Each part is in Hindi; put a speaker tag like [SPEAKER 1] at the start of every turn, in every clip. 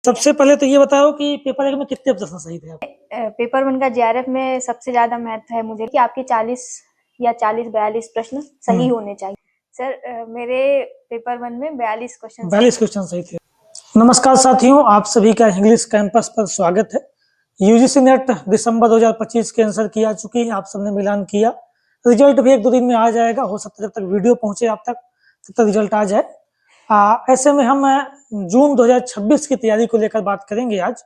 [SPEAKER 1] सबसे पहले तो ये बताओ कि पेपर 1 में कितने प्रश्न सही थे आपके?
[SPEAKER 2] पेपर 1 का जेआरएफ में सबसे ज़्यादा महत्व है मुझे कि आपके 40 या 40-42 प्रश्न सही होने चाहिए। सर मेरे पेपर 1 में 42 क्वेश्चन
[SPEAKER 1] 42 क्वेश्चन सही थे। नमस्कार साथियों, आप सभी का इंग्लिश कैंपस पर स्वागत है। यूजीसी नेट दिसंबर 2025 के आंसर की आ चुकी है, आप सबने मिलान किया। रिजल्ट भी 1-2 दिन में आ जाएगा, हो सकता है जब तक वीडियो पहुंचे आप तक तब तक रिजल्ट आ जाए। ऐसे में हम जून 2026 की तैयारी को लेकर बात करेंगे आज,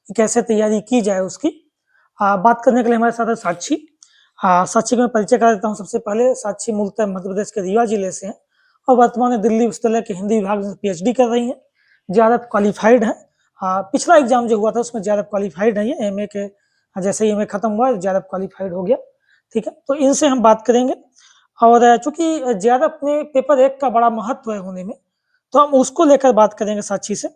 [SPEAKER 1] कि कैसे तैयारी की जाए उसकी। बात करने के लिए हमारे साथ है साक्षी। साक्षी का मैं परिचय करा देता हूँ। सबसे पहले साक्षी मूलतः मध्य प्रदेश के रीवा जिले से हैं और वर्तमान में दिल्ली विश्वविद्यालय के हिंदी विभाग में पीएचडी कर रही हैं। जेआरएफ क्वालिफाइड है। पिछला एग्जाम जो हुआ था उसमें जेआरएफ क्वालिफाइड है। ये एमए के जैसे ही एमए खत्म हुआ जेआरएफ क्वालिफाइड हो गया। ठीक है, तो इनसे हम बात करेंगे। और चूंकि जेआरएफ में पेपर 1 का बड़ा महत्व है होने में, तो हम उसको लेकर बात करेंगे साक्षी से।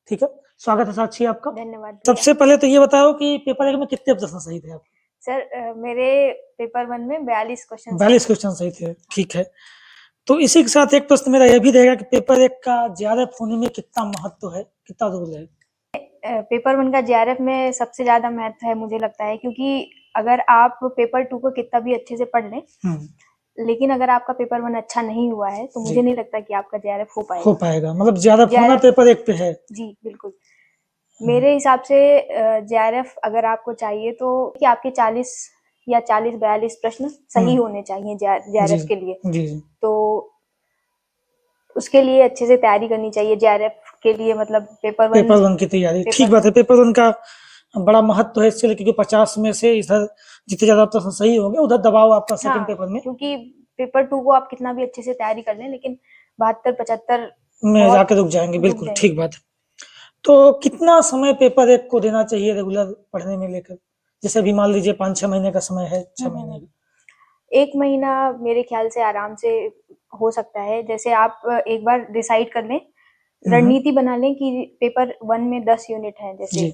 [SPEAKER 1] ठीक है, स्वागत है साक्षी आपका।
[SPEAKER 2] धन्यवाद भैया।
[SPEAKER 1] सबसे पहले तो ये बताओ कि पेपर 1 में कितने प्रश्न सही थे आपके?
[SPEAKER 2] सर मेरे पेपर 1 में 42 क्वेश्चन
[SPEAKER 1] 42 क्वेश्चन सही थे, ठीक है। तो इसी के साथ एक प्रश्न मेरा यह भी रहेगा कि पेपर 1 का जेआरएफ होने में कितना महत्व है, कितना रोल है?
[SPEAKER 2] पेपर 1 का जेआरएफ में सबसे ज़्यादा महत्व है मुझे लगता है, क्योंकि अगर आप पेपर 2 को कितना भी अच्छे से पढ़ लें, लेकिन अगर आपका पेपर 1 अच्छा नहीं हुआ है तो मुझे नहीं लगता कि आपका जेआरएफ हो पाएगा।
[SPEAKER 1] मतलब जेआरएफ होना पेपर 1 पे है।
[SPEAKER 2] जी बिल्कुल। मेरे हिसाब से जेआरएफ अगर आपको चाहिए तो कि आपके 40 या 40-42 प्रश्न सही होने चाहिए जेआरएफ के लिए।
[SPEAKER 1] जी।
[SPEAKER 2] तो उसके लिए अच्छे से तैयारी करनी चाहिए जेआरएफ के लिए, मतलब पेपर
[SPEAKER 1] 1 की तैयारी। ठीक बात है, पेपर 1 का बड़ा महत्व है इसलिए, क्योंकि 50 में से इधर जितने ज्यादा प्रश्न सही होंगे उधर दबाव आपका सेकंड पेपर में,
[SPEAKER 2] क्योंकि पेपर 2 को आप कितना भी अच्छे से तैयारी कर लें लेकिन 72-75
[SPEAKER 1] में जाके रुक जाएंगे। बिल्कुल ठीक बात है। तो कितना समय पेपर 1 को देना चाहिए रेगुलर पढ़ने में लेकर? जैसे अभी मान लीजिए 5-6 महीने का समय है, 6 महीने का।
[SPEAKER 2] 1 महीना मेरे ख्याल से आराम से हो सकता है। जैसे आप एक बार डिसाइड कर लें, रणनीति बना लें कि पेपर 1 में 10 यूनिट हैं जैसे,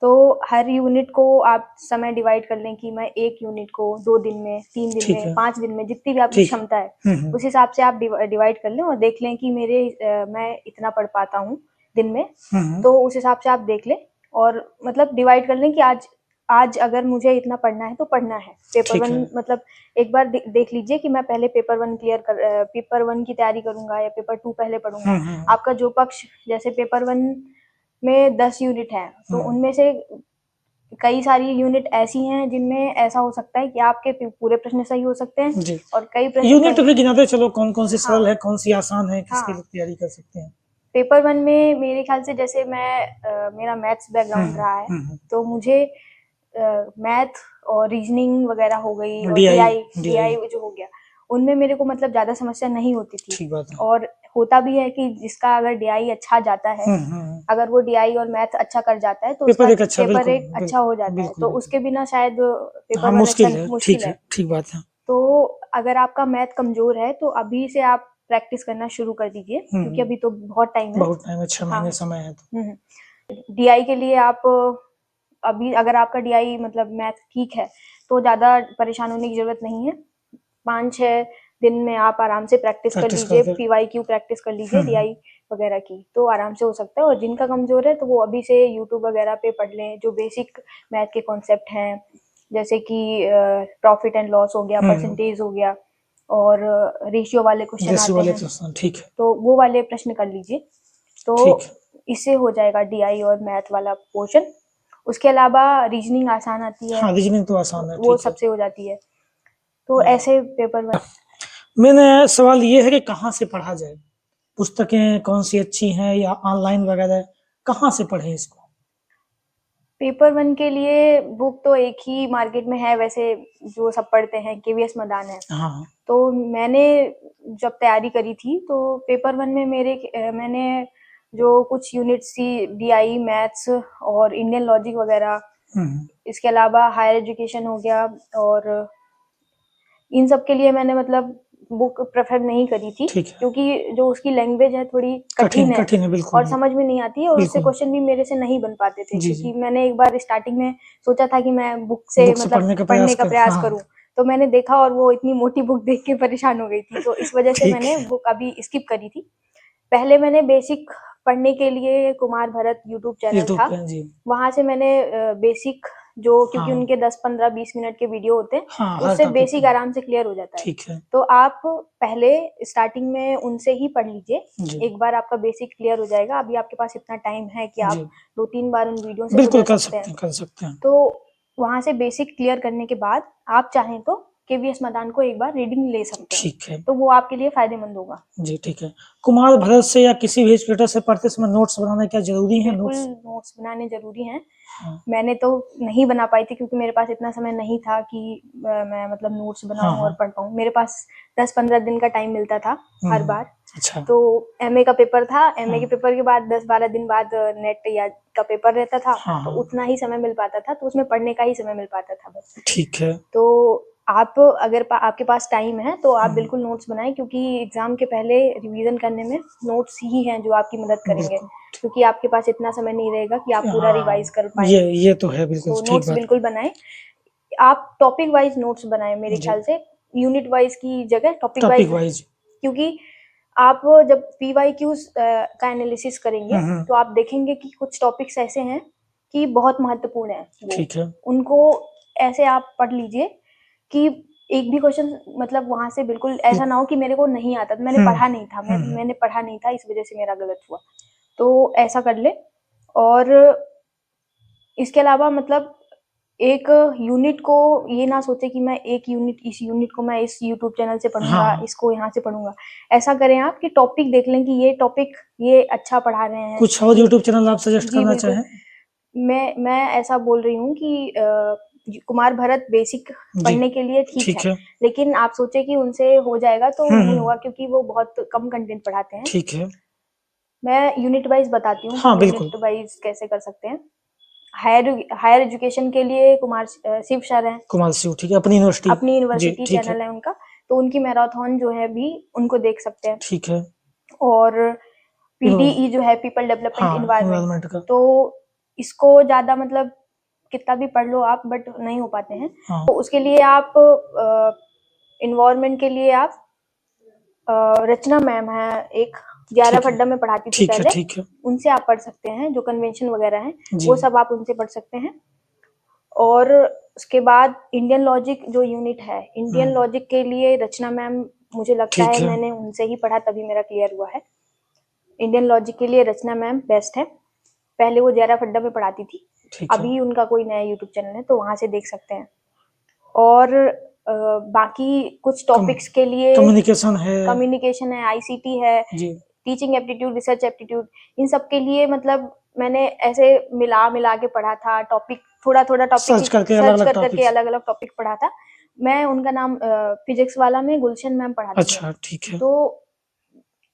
[SPEAKER 2] तो हर यूनिट को आप समय डिवाइड कर लें कि मैं 1 यूनिट को 2 दिन में, 3 दिन में, 5 दिन में, जितनी भी आपकी क्षमता है उस हिसाब से आप डिवाइड कर लें और देख लें कि मैं इतना पढ़ पाता हूँ दिन में। तो उस हिसाब से आप देख लें और मतलब डिवाइड कर लें कि आज अगर मुझे इतना पढ़ना है तो पढ़ना है। पेपर 1 मतलब एक बार देख लीजिए कि मैं पहले पेपर 1 की तैयारी करूंगा या पेपर 2 पहले पढ़ूंगा। आपका जो पक्ष, जैसे पेपर 1 में 10 यूनिट है तो उनमें से कई सारी यूनिट ऐसी हैं जिनमें ऐसा हो सकता है कि आपके पूरे प्रश्न सही हो सकते हैं और कई प्रश्न
[SPEAKER 1] यूनिट भी गिनाते चलो, कौन कौन सी सरल है, कौन सी आसान है, किसकी तैयारी कर सकते हैं।
[SPEAKER 2] पेपर 1 में मेरे ख्याल से जैसे मेरा मैथ्स बैकग्राउंड रहा है तो मुझे मैथ और रीजनिंग वगैरह हो गई और डीआई जो हो गया, उनमें मेरे को मतलब ज्यादा समस्या नहीं होती थी।
[SPEAKER 1] ठीक बात है।
[SPEAKER 2] और होता भी है कि जिसका अगर डीआई अच्छा जाता है, अगर वो डीआई और मैथ अच्छा कर जाता है तो पेपर एक अच्छा हो जाता है। तो उसके बिना शायद पेपर 1
[SPEAKER 1] मुश्किल है। ठीक बात है।
[SPEAKER 2] तो अगर आपका मैथ कमजोर है तो अभी से आप प्रैक्टिस करना शुरू कर दीजिए, क्योंकि अभी तो बहुत टाइम है, 6 महीने समय है। तो डीआई के लिए आप अभी अगर आपका डीआई मतलब मैथ ठीक है तो ज्यादा परेशान होने की जरूरत नहीं है। 5-6 दिन में आप आराम से प्रैक्टिस कर लीजिए, पीवाईक्यू प्रैक्टिस कर लीजिए डीआई वगैरह की, तो आराम से हो सकता है। और जिनका कमजोर है तो वो अभी से यूट्यूब वगैरह पे पढ़ लें, जो बेसिक मैथ के कॉन्सेप्ट हैं, जैसे कि प्रॉफिट एंड लॉस हो गया, परसेंटेज हो गया और रेशियो वाले क्वेश्चन आते हैं, ठीक है, तो वो वाले प्रश्न कर लीजिए। तो इससे हो जाएगा डीआई और मैथ वाला पोर्शन। उसके अलावा रीजनिंग आसान आती है। रीजनिंग तो आसान है, वो सबसे हो जाती है। तो ऐसे पेपर
[SPEAKER 1] मैंने सवाल ये है कि कहाँ से पढ़ा जाए, पुस्तकें कौन सी अच्छी हैं या ऑनलाइन वगैरह, कहाँ से पढ़े इसको?
[SPEAKER 2] पेपर 1 के लिए बुक तो एक ही मार्केट में है वैसे, जो सब पढ़ते हैं, केवीएस मदान है। तो मैंने जब तैयारी करी थी तो पेपर 1 में मैंने जो कुछ यूनिट्स थी, डीआई, मैथ्स और इंडियन लॉजिक वगैरह, इसके अलावा हायर एजुकेशन हो गया, और इन सब के लिए मैंने मतलब बुक प्रेफर नहीं करी थी, क्योंकि जो उसकी लैंग्वेज है थोड़ी कठिन है और समझ में नहीं आती है और उससे क्वेश्चन भी मेरे से नहीं बन पाते थे। क्योंकि मैंने एक बार स्टार्टिंग में सोचा था कि मैं बुक से मतलब पढ़ने का प्रयास करूं, तो मैंने देखा और वो इतनी मोटी बुक देख के परेशान हो गई थी, तो इस वजह से मैंने बुक अभी स्किप करी थी। पहले मैंने बेसिक पढ़ने के लिए Kumar Bharat YouTube channel
[SPEAKER 1] YouTube
[SPEAKER 2] था,
[SPEAKER 1] पे जी।
[SPEAKER 2] वहां से मैंने बेसिक जो, क्योंकि
[SPEAKER 1] हाँ
[SPEAKER 2] उनके 10 15 20 मिनट के वीडियो होते हैं,
[SPEAKER 1] हाँ, हर
[SPEAKER 2] उससे
[SPEAKER 1] टॉपिक
[SPEAKER 2] बेसिक
[SPEAKER 1] पे।
[SPEAKER 2] आराम से क्लियर हो जाता है।
[SPEAKER 1] ठीक है
[SPEAKER 2] तो आप पहले स्टार्टिंग में उनसे ही पढ़ लीजिए,
[SPEAKER 1] जी
[SPEAKER 2] एक बार आपका बेसिक क्लियर हो जाएगा। अभी आपके पास इतना टाइम है कि
[SPEAKER 1] जी,
[SPEAKER 2] आप 2-3 बार उन वीडियो से
[SPEAKER 1] बिल्कुल
[SPEAKER 2] गुजर सकते हैं।
[SPEAKER 1] कर सकते हैं।
[SPEAKER 2] तो वहां से बेसिक क्लियर करने के बाद आप चाहें तो केवीएस मदान को एक बार रीडिंग ले सकते हैं,
[SPEAKER 1] ठीक है
[SPEAKER 2] तो वो आपके लिए फायदेमंद होगा।
[SPEAKER 1] जी, ठीक है। कुमार भरत से या किसी भी एजुकेटर से पढ़ते समय नोट्स बनाना क्या जरूरी है?
[SPEAKER 2] बिल्कुल
[SPEAKER 1] नोट्स
[SPEAKER 2] नोट्स बनाने जरूरी हैं।
[SPEAKER 1] हाँ
[SPEAKER 2] मैंने तो नहीं बना पाई थी क्योंकि मेरे पास इतना समय नहीं था कि मैं मतलब नोट्स
[SPEAKER 1] हाँ
[SPEAKER 2] बनाऊं और
[SPEAKER 1] हाँ
[SPEAKER 2] पढ़ पाऊं। मेरे पास 10-15 दिन का टाइम मिलता था हर बार।
[SPEAKER 1] अच्छा
[SPEAKER 2] तो एमए का पेपर था, एमए के
[SPEAKER 1] हाँ
[SPEAKER 2] पेपर के बाद 10-12 दिन बाद नेट या का पेपर रहता था,
[SPEAKER 1] हाँ
[SPEAKER 2] तो
[SPEAKER 1] हाँ
[SPEAKER 2] उतना ही समय मिल पाता था, तो उसमें पढ़ने का ही समय मिल पाता था बस।
[SPEAKER 1] ठीक है
[SPEAKER 2] तो आप अगर आपके पास टाइम है तो आप बिल्कुल नोट्स बनाएं, क्योंकि एग्जाम के पहले रिवीजन करने में नोट्स ही हैं जो आपकी मदद करेंगे,
[SPEAKER 1] बिल्कुल
[SPEAKER 2] क्योंकि आपके पास इतना समय नहीं रहेगा कि आप पूरा रिवाइज कर
[SPEAKER 1] हाँ,
[SPEAKER 2] पाए।
[SPEAKER 1] ये तो है, बिल्कुल
[SPEAKER 2] तो
[SPEAKER 1] ठीक
[SPEAKER 2] नोट्स
[SPEAKER 1] बात
[SPEAKER 2] बिल्कुल बनाएं। आप टॉपिक वाइज नोट्स बनाएं मेरे
[SPEAKER 1] जी,
[SPEAKER 2] ख्याल से, यूनिट वाइज की जगह टॉपिक
[SPEAKER 1] टॉपिक
[SPEAKER 2] वाइज,
[SPEAKER 1] वाइज
[SPEAKER 2] क्योंकि आप जब पीवाईक्यूज का एनालिसिस करेंगे तो आप देखेंगे कि कुछ टॉपिक्स ऐसे हैं कि बहुत महत्वपूर्ण है वो,
[SPEAKER 1] ठीक है
[SPEAKER 2] उनको ऐसे आप पढ़ लीजिए कि एक भी क्वेश्चन मतलब वहां से बिल्कुल ऐसा ना हो कि मेरे को नहीं आता, तो मैंने पढ़ा नहीं था, मैंने पढ़ा नहीं था इस वजह से मेरा गलत हुआ, तो ऐसा कर ले। और इसके अलावा मतलब एक यूनिट को ये ना सोचे कि मैं एक यूनिट, इस यूनिट को मैं इस यूट्यूब चैनल से पढ़ूंगा,
[SPEAKER 1] हाँ
[SPEAKER 2] इसको यहाँ से पढ़ूंगा। ऐसा करें आप कि टॉपिक देख लें कि ये टॉपिक ये अच्छा पढ़ा रहे हैं,
[SPEAKER 1] कुछ और यूट्यूब चैनल आप सजेस्ट
[SPEAKER 2] जी
[SPEAKER 1] करना
[SPEAKER 2] बिल्कुल।
[SPEAKER 1] चाहें?
[SPEAKER 2] मैं ऐसा बोल रही हूँ कि कुमार भरत बेसिक
[SPEAKER 1] जी
[SPEAKER 2] पढ़ने के लिए ठीक है, लेकिन आप सोचे कि उनसे हो जाएगा तो नहीं होगा, क्योंकि वो बहुत कम कंटेंट पढ़ाते हैं।
[SPEAKER 1] ठीक है
[SPEAKER 2] मैं यूनिट वाइज बताती हूँ
[SPEAKER 1] हाँ
[SPEAKER 2] कि
[SPEAKER 1] बिल्कुल
[SPEAKER 2] यूनिट वाइज कैसे कर सकते हैं। हायर एजुकेशन के लिए कुमार शिव सर हैं,
[SPEAKER 1] कुमार सिंह, ठीक है, अपनी यूनिवर्सिटी
[SPEAKER 2] अपनी
[SPEAKER 1] जी
[SPEAKER 2] यूनिवर्सिटी
[SPEAKER 1] ठीक है
[SPEAKER 2] चैनल है उनका, तो उनकी मैराथन जो है भी उनको देख सकते हैं।
[SPEAKER 1] ठीक है
[SPEAKER 2] और पीडीई जो है पीपल डेवलपमेंट
[SPEAKER 1] हाँ
[SPEAKER 2] इन्वायरमेंट,
[SPEAKER 1] एनवायरनमेंट का
[SPEAKER 2] तो इसको ज्यादा मतलब कितना भी पढ़ लो आप, बट नहीं हो पाते हैं।
[SPEAKER 1] हाँ
[SPEAKER 2] तो उसके लिए आप इन्वायरमेंट के लिए आप रचना मैम है एक, 11
[SPEAKER 1] ठीक है
[SPEAKER 2] फड्डा में पढ़ाती थी पहले,
[SPEAKER 1] ठीक है
[SPEAKER 2] उनसे आप पढ़ सकते हैं, जो कन्वेंशन वगैरह हैं
[SPEAKER 1] जी
[SPEAKER 2] वो सब आप उनसे पढ़ सकते हैं। और उसके बाद इंडियन लॉजिक जो यूनिट है, इंडियन लॉजिक के लिए रचना मैम, मुझे लगता
[SPEAKER 1] ठीक
[SPEAKER 2] है
[SPEAKER 1] है
[SPEAKER 2] मैंने उनसे ही पढ़ा तभी मेरा क्लियर हुआ है। इंडियन लॉजिक के लिए रचना मैम बेस्ट है, पहले वो जयरा फड्डा में पढ़ाती थी,
[SPEAKER 1] ठीक है
[SPEAKER 2] अभी उनका कोई नया यूट्यूब चैनल है तो वहां से देख सकते हैं। और बाकी कुछ टॉपिक्स के लिए
[SPEAKER 1] कम्युनिकेशन है
[SPEAKER 2] कम्युनिकेशन है, आईसीटी है,
[SPEAKER 1] जी
[SPEAKER 2] टीचिंग एप्टीट्यूड, रिसर्च एप्टीट्यूड, इन सब के लिए मतलब मैंने ऐसे मिला मिला के पढ़ा था, टॉपिक थोड़ा थोड़ा टॉपिक
[SPEAKER 1] सर्च करके अलग
[SPEAKER 2] सर्च
[SPEAKER 1] अलग
[SPEAKER 2] कर करके
[SPEAKER 1] टॉपिक्स
[SPEAKER 2] अलग अलग टॉपिक पढ़ा था। मैं उनका नाम फिजिक्स वाला में गुलशन मैम पढ़ाती हैं,
[SPEAKER 1] अच्छा ठीक है
[SPEAKER 2] तो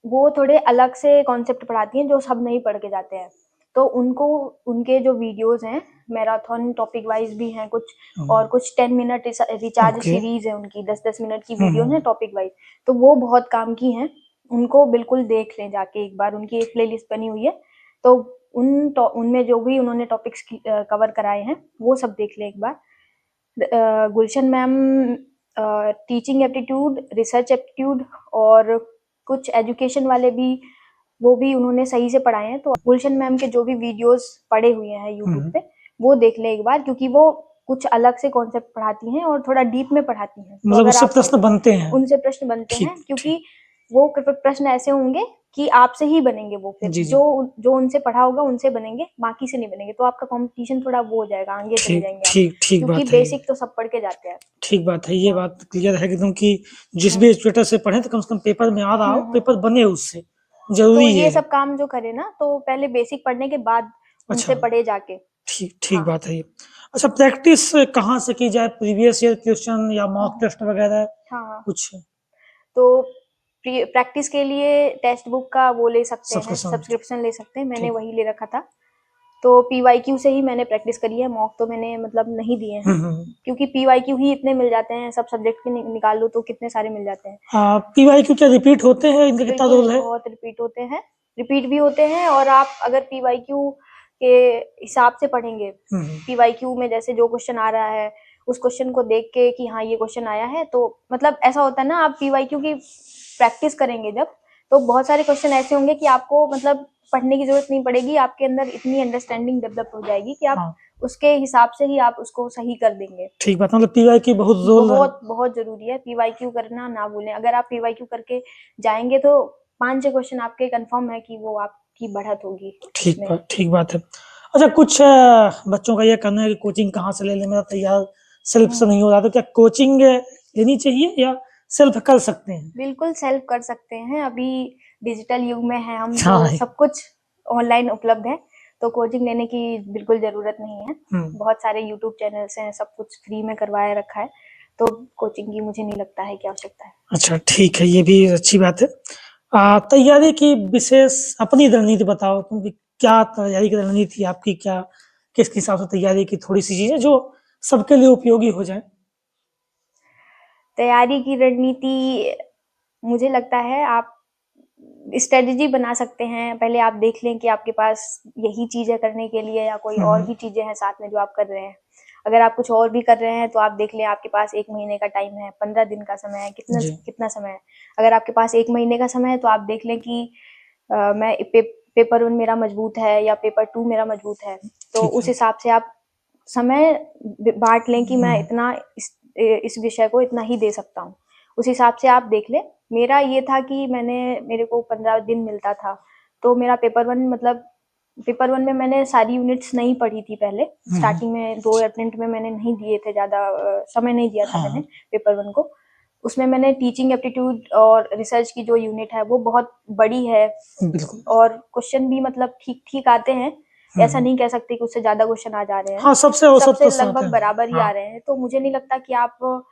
[SPEAKER 2] वो थोड़े अलग से कॉन्सेप्ट पढ़ाती हैं जो सब नहीं पढ़ के जाते हैं, तो उनको उनके जो वीडियोस हैं मैराथन टॉपिक वाइज भी हैं कुछ, और कुछ 10 मिनट रिचार्ज
[SPEAKER 1] ओके
[SPEAKER 2] सीरीज है उनकी, 10-10 मिनट की वीडियो है टॉपिक वाइज, तो वो बहुत काम की हैं, उनको बिल्कुल देख लें जाके एक बार, उनकी एक प्लेलिस्ट बनी हुई है, तो उनमें जो भी उन्होंने टॉपिक्स कवर कराए हैं वो सब देख लें एक बार। Gulshan ma'am teaching aptitude, research aptitude और कुछ एजुकेशन वाले भी, वो भी उन्होंने सही से पढ़ाए हैं, तो गुलशन मैम के जो भी वीडियोस पड़े हुए हैं यूट्यूब पे वो देख ले एक बार, क्योंकि वो कुछ अलग से कॉन्सेप्ट पढ़ाती हैं और थोड़ा डीप में पढ़ाती हैं, तो
[SPEAKER 1] मतलब
[SPEAKER 2] अगर
[SPEAKER 1] उससे
[SPEAKER 2] आप
[SPEAKER 1] प्रश्न बनते हैं
[SPEAKER 2] उनसे प्रश्न बनते हैं,
[SPEAKER 1] ठीक
[SPEAKER 2] क्योंकि वो प्रश्न ऐसे होंगे कि आपसे ही बनेंगे, वो फिर
[SPEAKER 1] जी जी
[SPEAKER 2] जो उनसे पढ़ा होगा उनसे बनेंगे, बाकी से नहीं बनेंगे, तो आपका कंपटीशन थोड़ा वो हो जाएगा, आगे चले
[SPEAKER 1] ठीक
[SPEAKER 2] जाएंगे आप,
[SPEAKER 1] ठीक ठीक
[SPEAKER 2] क्योंकि
[SPEAKER 1] बात है
[SPEAKER 2] बेसिक तो सब पढ़ के जाते हैं।
[SPEAKER 1] ठीक बात है, ये
[SPEAKER 2] हाँ
[SPEAKER 1] बात क्लियर है एकदम कि जिस भी एजुकेटर से पढ़े तो कम से कम पेपर में आ रहा हो, पेपर बने उससे,
[SPEAKER 2] तो
[SPEAKER 1] जरूरी
[SPEAKER 2] ये
[SPEAKER 1] है।
[SPEAKER 2] सब काम जो करे ना, तो पहले बेसिक पढ़ने के बाद
[SPEAKER 1] अच्छा
[SPEAKER 2] उनसे पढ़े जाके।
[SPEAKER 1] ठीक ठीक
[SPEAKER 2] हाँ
[SPEAKER 1] बात है ये। अच्छा, प्रैक्टिस कहाँ से की जाए? प्रीवियस ईयर क्वेश्चन या मॉक टेस्ट वगैरह
[SPEAKER 2] हाँ,
[SPEAKER 1] कुछ
[SPEAKER 2] तो प्रैक्टिस के लिए टेक्स्ट बुक का वो ले सकते हैं,
[SPEAKER 1] सब्सक्रिप्शन?
[SPEAKER 2] सब्सक्रिप्शन ले सकते हैं, मैंने
[SPEAKER 1] ठीक
[SPEAKER 2] वही ले रखा था, तो पीवाईक्यू से ही मैंने प्रैक्टिस करी है, मॉक तो मैंने मतलब नहीं दिए हैं, क्योंकि पीवाईक्यू ही इतने मिल जाते हैं, सब सब्जेक्ट के निकाल लो तो कितने सारे मिल जाते हैं।
[SPEAKER 1] हाँ, पीवाईक्यू क्या रिपीट होते हैं? इनका कितना
[SPEAKER 2] बिल्कुल
[SPEAKER 1] रोल है?
[SPEAKER 2] बहुत रिपीट होते हैं, रिपीट भी होते हैं, और आप अगर पीवाईक्यू के हिसाब से पढ़ेंगे, पीवाईक्यू में जैसे जो क्वेश्चन आ रहा है उस क्वेश्चन को देख के कि हाँ ये क्वेश्चन आया है, तो मतलब ऐसा होता है ना, आप पीवाईक्यू की प्रैक्टिस करेंगे जब, तो बहुत सारे क्वेश्चन ऐसे होंगे कि आपको मतलब पढ़ने की जरूरत नहीं पड़ेगी, आपके अंदर इतनी अंडरस्टैंडिंग डेवलप हो जाएगी कि आप
[SPEAKER 1] हाँ
[SPEAKER 2] उसके हिसाब से ही आप उसको सही कर देंगे।
[SPEAKER 1] ठीक बात, मतलब पीवाई की बहुत रोल है।
[SPEAKER 2] बहुत बहुत जरूरी है, पीवाईक्यू करना ना भूलें। अगर आप पीवाईक्यू करके जाएंगे तो 5-6 क्वेश्चन आपके कंफर्म है कि वो आपकी बढ़त होगी उसमें।
[SPEAKER 1] ठीक बात है। अच्छा, कुछ बच्चों का ये कहना है कि कोचिंग कहाँ से ले लें, मेरा तैयार सेल्फ से नहीं हो रहा, तो क्या कोचिंग लेनी चाहिए या सेल्फ कर सकते हैं?
[SPEAKER 2] बिल्कुल सेल्फ कर सकते हैं, अभी डिजिटल युग में है हम,
[SPEAKER 1] हाँ
[SPEAKER 2] तो सब कुछ ऑनलाइन उपलब्ध है, तो कोचिंग लेने की बिल्कुल जरूरत नहीं है। बहुत सारे यूट्यूब चैनल्स हैं, सब कुछ फ्री में करवाया रखा है, तो कोचिंग की मुझे नहीं लगता है कि आवश्यकता है।
[SPEAKER 1] अच्छा ठीक है, ये भी अच्छी बात है। तैयारी की विशेष अपनी रणनीति बताओ, क्योंकि क्या तैयारी की रणनीति आपकी, क्या किस हिसाब से तैयारी की, थोड़ी सी चीजें जो सबके लिए उपयोगी हो जाए।
[SPEAKER 2] तैयारी की रणनीति मुझे लगता है आप स्ट्रेटजी बना सकते हैं। पहले आप देख लें कि आपके पास यही चीज है करने के लिए या कोई और भी चीजें हैं साथ में जो आप कर रहे हैं। अगर आप कुछ और भी कर रहे हैं तो आप देख लें आपके पास 1 महीने का टाइम है, 15 दिन का समय है, कितना
[SPEAKER 1] जी
[SPEAKER 2] कितना समय है। अगर आपके पास 1 महीने का समय है तो आप देख लें कि मैं पेपर 1 मेरा मजबूत है या पेपर 2 मेरा मजबूत है, तो
[SPEAKER 1] ठीक
[SPEAKER 2] उस
[SPEAKER 1] है।
[SPEAKER 2] हिसाब से आप समय बांट लें कि मैं इतना इस विषय को इतना ही दे सकता हूँ। उस हिसाब से आप देख लें। मेरा ये था कि मेरे को 15 दिन मिलता था, तो मेरा पेपर 1 मतलब पेपर 1 में मैंने सारी यूनिट्स नहीं पढ़ी थी पहले। स्टार्टिंग में 2 अटेम्प्ट में मैंने नहीं दिए थे, ज़्यादा समय नहीं दिया था मैंने पेपर 1 को। उसमें मैंने टीचिंग एप्टीट्यूड और रिसर्च की जो यूनिट है वो बहुत बड़ी है,
[SPEAKER 1] बिल्कुल।
[SPEAKER 2] और क्वेश्चन भी मतलब ठीक-ठीक आते हैं। ऐसा नहीं कह सकते कि उससे ज़्यादा क्वेश्चन आ जा रहे हैं।
[SPEAKER 1] हाँ, सबसे औसत
[SPEAKER 2] सबसे
[SPEAKER 1] प्रश्न आते
[SPEAKER 2] लगभग
[SPEAKER 1] हैं।
[SPEAKER 2] बराबर ही आ रहे हैं, तो मुझे नहीं लगता कि आप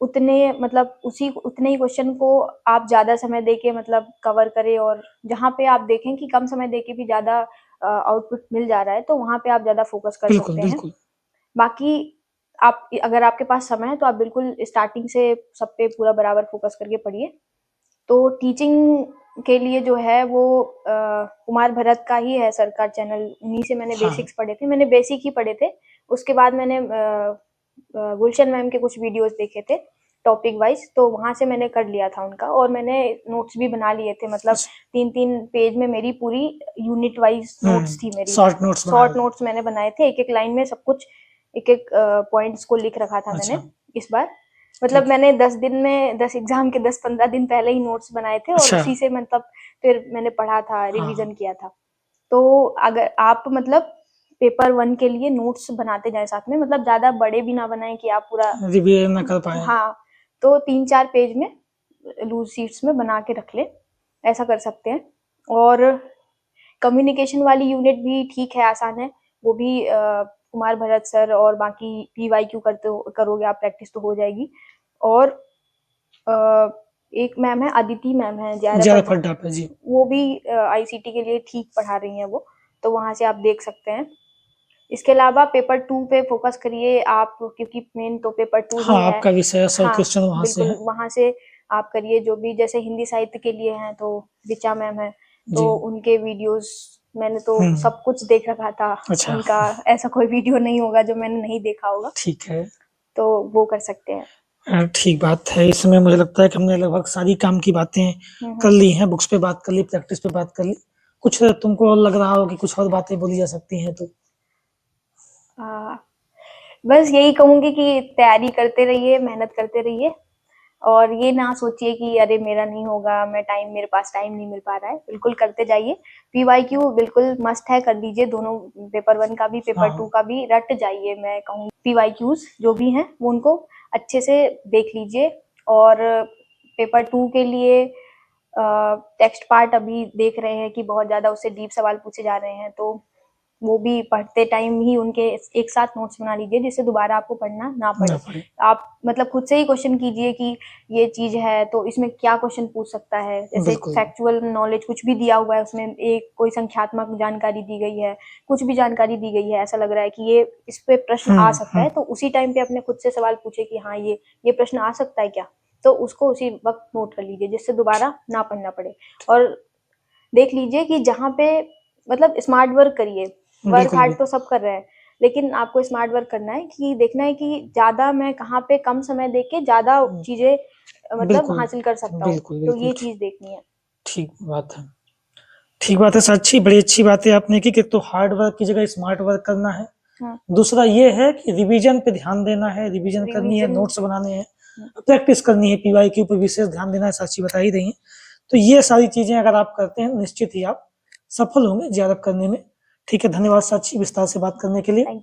[SPEAKER 2] उतने मतलब उतने ही क्वेश्चन को आप ज़्यादा समय देके मतलब कवर करें, और जहाँ पे आप देखें कि कम समय देके भी ज़्यादा आउटपुट मिल जा रहा है, तो वहाँ पे आप ज़्यादा फोकस कर
[SPEAKER 1] बिल्कुल
[SPEAKER 2] सकते हैं।
[SPEAKER 1] बिल्कुल।
[SPEAKER 2] बाकी आप अगर आपके पास समय है तो आप बिल्कुल स्टार्टिंग से सब पे पूरा बराबर फोकस करके पढ़िए। तो टीचिंग के लिए जो है वो कुमार भरत का ही है सरकार चैनल, उन्हीं से मैंने बेसिक्स पढ़े थे। मैंने बेसिक ही पढ़े थे। उसके बाद मैंने गुलशन मैम के कुछ वीडियोस देखे थे टॉपिक वाइज, तो वहां से मैंने कर लिया था उनका, और मैंने नोट्स भी बना लिए थे। मतलब 3-3 पेज में मेरी पूरी यूनिट वाइज नोट्स थी मेरी। शॉर्ट नोट्स मैंने बनाए थे, एक-एक लाइन में सब कुछ, एक-एक पॉइंट्स को लिख रखा था मैंने इस बार। मतलब मैंने 10 दिन में 10 एग्जाम के 10-15 दिन पहले ही नोट्स बनाए थे, और उसी से मतलब फिर मैंने पढ़ा था, रिवीजन किया था। तो अगर आप मतलब पेपर 1 के लिए नोट्स बनाते जाएं साथ में, मतलब ज्यादा बड़े भी ना बनाएं कि आप पूरा
[SPEAKER 1] रिवीजन ना कर पाए।
[SPEAKER 2] हाँ, तो 3-4 पेज में लूज शीट्स में बना के रख ले, ऐसा कर सकते हैं। और कम्युनिकेशन वाली यूनिट भी ठीक है, आसान है वो भी। कुमार भरत सर और बाकी पीवाईक्यू करोगे आप, प्रैक्टिस तो हो जाएगी। और एक मैम है, अदिति मैम है
[SPEAKER 1] JRF अड्डा पे जी,
[SPEAKER 2] वो भी आईसीटी के लिए ठीक पढ़ा रही हैं वो, तो वहां से आप देख सकते हैं। इसके अलावा पेपर 2 पे फोकस करिए आप, क्योंकि मेन तो पेपर 2 ही है।
[SPEAKER 1] आपका विषय 100 क्वेश्चन वहां से
[SPEAKER 2] बिल्कुल
[SPEAKER 1] है।
[SPEAKER 2] वहां से आप करिए। जो भी जैसे हिंदी साहित्य के लिए हैं तो ऋचा मैम है, तो उनके वीडियोस मैंने तो सब कुछ देख रखा था।
[SPEAKER 1] अच्छा।
[SPEAKER 2] उनका ऐसा कोई वीडियो नहीं होगा जो मैंने नहीं देखा होगा।
[SPEAKER 1] ठीक है।
[SPEAKER 2] तो वो कर सकते हैं।
[SPEAKER 1] ठीक बात है। इसमें मुझे लगता है कि हमने लगभग सारी काम की बातें कर ली हैं। बुक्स पे बात कर ली, प्रैक्टिस पे बात कर ली। कुछ तुमको लग रहा हो कि कुछ और बातें बोली जा सकती हैं तो?
[SPEAKER 2] बस यही कहूंगी कि तैयारी करते रहिए, मेहनत करते रहिए, और ये ना सोचिए कि अरे मेरा नहीं होगा, मेरे पास टाइम नहीं मिल पा रहा है। बिल्कुल करते जाइए। पीवाईक्यू बिल्कुल मस्ट है, कर लीजिए दोनों, पेपर 1 का भी पेपर 2 का भी रट जाइए। मैं कहूँ पीवाईक्यूज जो भी हैं वो उनको अच्छे से देख लीजिए। और पेपर 2 के लिए टेक्स्ट पार्ट अभी देख रहे हैं कि बहुत ज्यादा उससे डीप सवाल पूछे जा रहे हैं, तो वो भी पढ़ते टाइम ही उनके एक साथ नोट्स बना लीजिए, जिससे दोबारा आपको पढ़ना ना पड़े। आप मतलब खुद से ही क्वेश्चन कीजिए कि ये चीज है तो इसमें क्या क्वेश्चन पूछ सकता है। जैसे फैक्चुअल नॉलेज कुछ भी दिया हुआ है, उसमें एक कोई संख्यात्मक जानकारी दी गई है, कुछ भी जानकारी दी गई है, ऐसा लग रहा है कि ये इस पे प्रश्न आ सकता है, तो उसी टाइम पे अपने खुद से सवाल पूछे कि हाँ ये प्रश्न आ सकता है क्या, तो उसको उसी वक्त नोट कर लीजिए, जिससे दोबारा ना पढ़ना पड़े। और देख लीजिए कि जहाँ पे मतलब स्मार्ट वर्क करिए। वर्क हार्ड तो सब कर रहे हैं, लेकिन आपको स्मार्ट वर्क करना है कि देखना है कि ज्यादा मैं कहाँ पे कम समय देके ज्यादा चीजें मतलब हासिल कर सकता हूँ, तो ये चीज देखनी है।
[SPEAKER 1] ठीक बात है। ठीक बात है साक्षी, बड़ी अच्छी बात है आपने की कि तो हार्ड वर्क की जगह स्मार्ट वर्क करना है।
[SPEAKER 2] हाँ।
[SPEAKER 1] दूसरा ये है कि रिवीजन पे ध्यान देना है, रिवीजन करनी है,
[SPEAKER 2] रिवीजन
[SPEAKER 1] नोट्स बनाने हैं, प्रैक्टिस करनी है, पीवाईक्यू पे विशेष ध्यान देना है, साक्षी बता ही रही हैं। तो ये सारी चीजें अगर आप करते हैं निश्चित ही आप सफल होंगे जेआरएफ करने में। ठीक है, धन्यवाद साक्षी विस्तार से बात करने के लिए।
[SPEAKER 2] थैंक